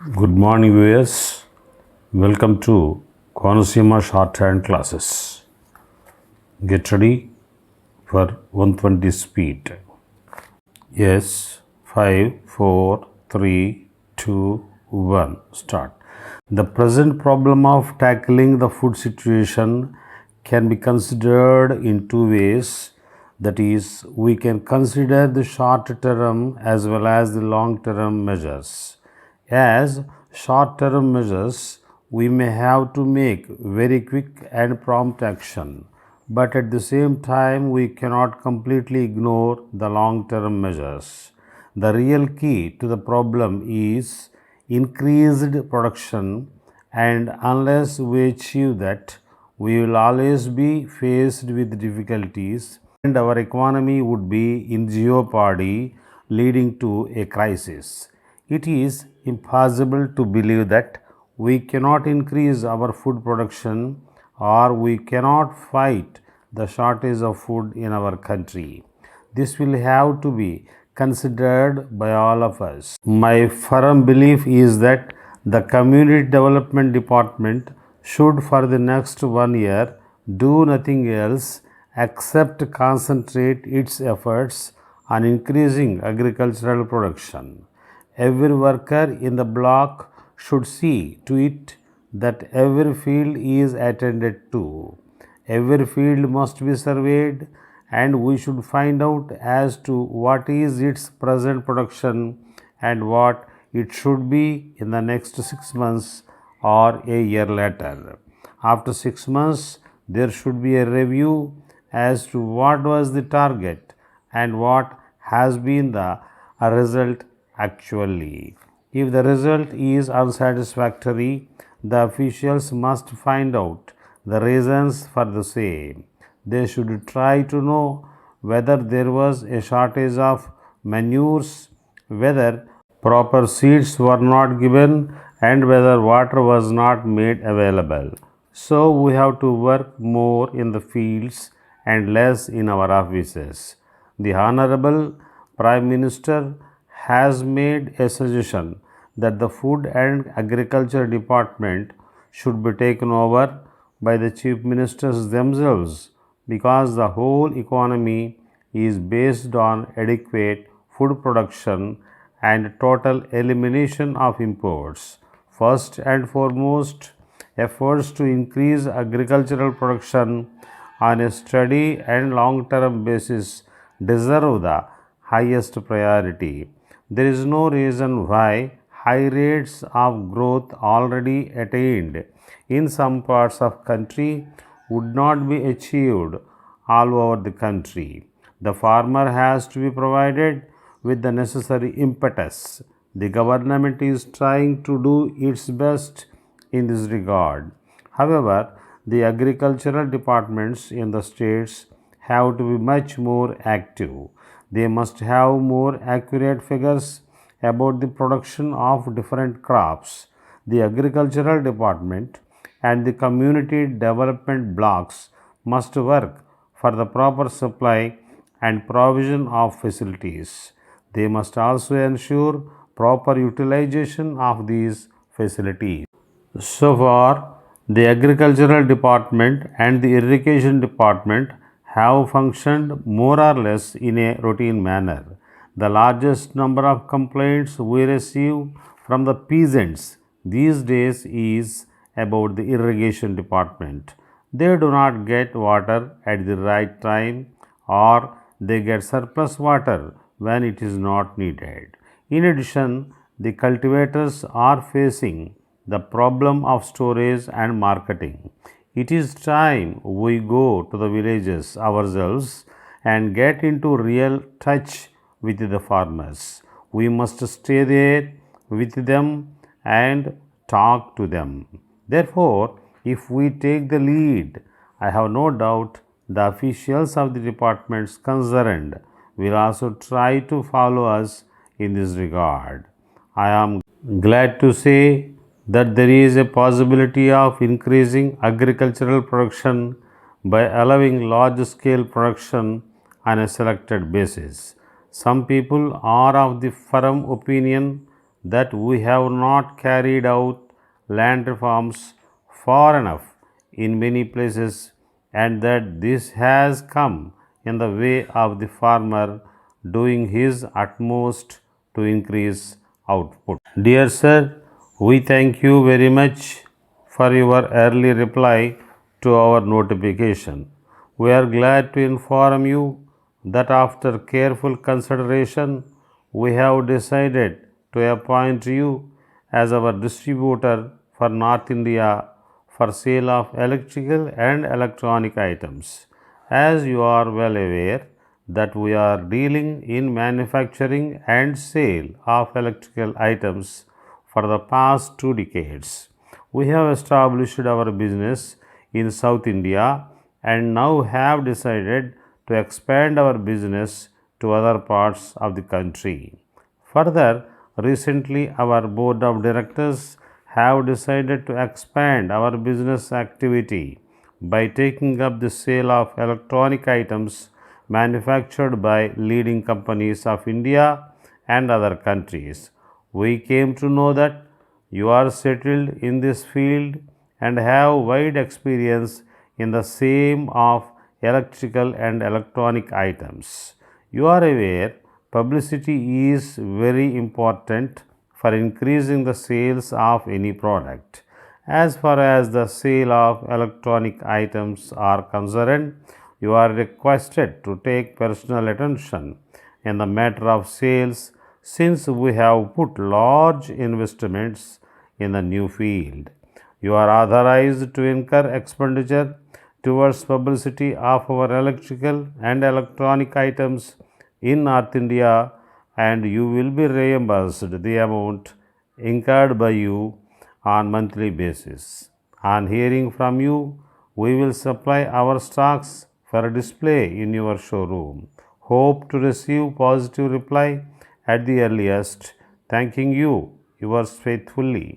Good morning, viewers. Welcome to Konosima Shorthand classes. Get ready for 120 speed. Yes, 5, 4, 3, 2, 1. Start. The present problem of tackling the food situation can be considered in two ways. That is, we can consider the short term as well as the long term measures. As short term measures, we may have to make very quick and prompt action, but at the same time, we cannot completely ignore the long term measures. The real key to the problem is increased production, and unless we achieve that, we will always be faced with difficulties and our economy would be in jeopardy, leading to a crisis. It is impossible to believe that we cannot increase our food production or we cannot fight the shortage of food in our country. This will have to be considered by all of us. My firm belief is that the Community Development Department should, for the next 1 year, do nothing else except concentrate its efforts on increasing agricultural production. Every worker in the block should see to it that every field is attended to. Every field must be surveyed and we should find out as to what is its present production and what it should be in the next 6 months or a year later. After 6 months, there should be a review as to what was the target and what has been the result actually. If the result is unsatisfactory, the officials must find out the reasons for the same. They should try to know whether there was a shortage of manures, whether proper seeds were not given, and whether water was not made available. So we have to work more in the fields and less in our offices. The Honorable Prime Minister has made a suggestion that the Food and Agriculture Department should be taken over by the Chief Ministers themselves because the whole economy is based on adequate food production and total elimination of imports. First and foremost, efforts to increase agricultural production on a steady and long term basis deserve the highest priority. There is no reason why high rates of growth already attained in some parts of country would not be achieved all over the country. The farmer has to be provided with the necessary impetus. The government is trying to do its best in this regard. However, the agricultural departments in the states have to be much more active. They must have more accurate figures about the production of different crops. The agricultural department and the community development blocks must work for the proper supply and provision of facilities. They must also ensure proper utilization of these facilities. So far, the agricultural department and the irrigation department have functioned more or less in a routine manner. The largest number of complaints we receive from the peasants these days is about the irrigation department. They do not get water at the right time or they get surplus water when it is not needed. In addition, the cultivators are facing the problem of storage and marketing. It is time we go to the villages ourselves and get into real touch with the farmers. We must stay there with them and talk to them. Therefore, if we take the lead, I have no doubt the officials of the departments concerned will also try to follow us in this regard. I am glad to say that there is a possibility of increasing agricultural production by allowing large scale production on a selected basis. Some people are of the firm opinion that we have not carried out land reforms far enough in many places and that this has come in the way of the farmer doing his utmost to increase output. Dear sir, we thank you very much for your early reply to our notification. We are glad to inform you that after careful consideration, we have decided to appoint you as our distributor for North India for sale of electrical and electronic items. As you are well aware that we are dealing in manufacturing and sale of electrical items for the past 2 decades. We have established our business in South India and now have decided to expand our business to other parts of the country. Further, recently our board of directors have decided to expand our business activity by taking up the sale of electronic items manufactured by leading companies of India and other countries. We came to know that you are settled in this field and have wide experience in the same of electrical and electronic items. You are aware publicity is very important for increasing the sales of any product. As far as the sale of electronic items are concerned, you are requested to take personal attention in the matter of sales since we have put large investments in the new field. You are authorized to incur expenditure towards publicity of our electrical and electronic items in North India and you will be reimbursed the amount incurred by you on monthly basis. On hearing from you, we will supply our stocks for display in your showroom. Hope to receive positive reply at the earliest. Thanking you, yours faithfully.